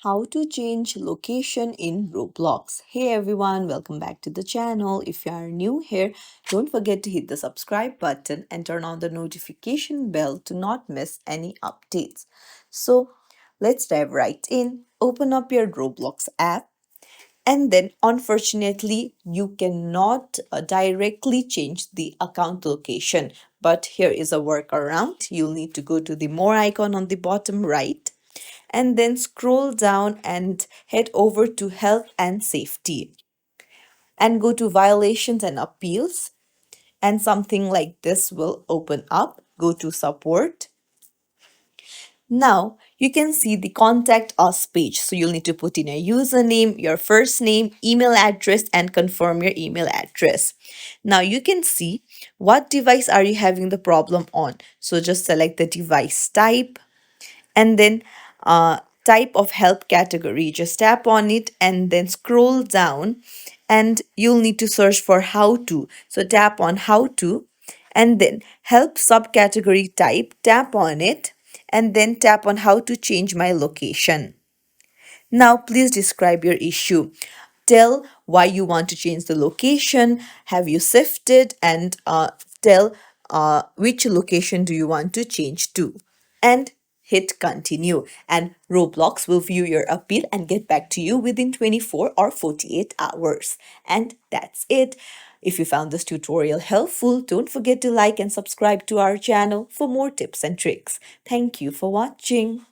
How to change location in Roblox. Hey everyone, welcome back to the channel. If you are new here, don't forget to hit the subscribe button and turn on the notification bell to not miss any updates. So let's dive right in. Open up your Roblox app, and then unfortunately you cannot directly change the account location, but here is a workaround. You'll need to go to the more icon on the bottom right and then scroll down and head over to health and safety and go to violations and appeals, and something like this will open up. Go to support. Now you can see the contact us page. So you'll need to put in a username, your first name, email address, and confirm your email address. Now you can see what device are you having the problem on. So just select the device type and then type of help category. Just tap on it and then scroll down, and you'll need to search for how to. So tap on how to and then help subcategory type, tap on it and then tap on how to change my location. Now, please describe your issue. Tell why you want to change the location. Have you sifted? And tell which location do you want to change to. And hit continue. And Roblox will view your appeal and get back to you within 24 or 48 hours. And that's it. If you found this tutorial helpful, don't forget to like and subscribe to our channel for more tips and tricks. Thank you for watching.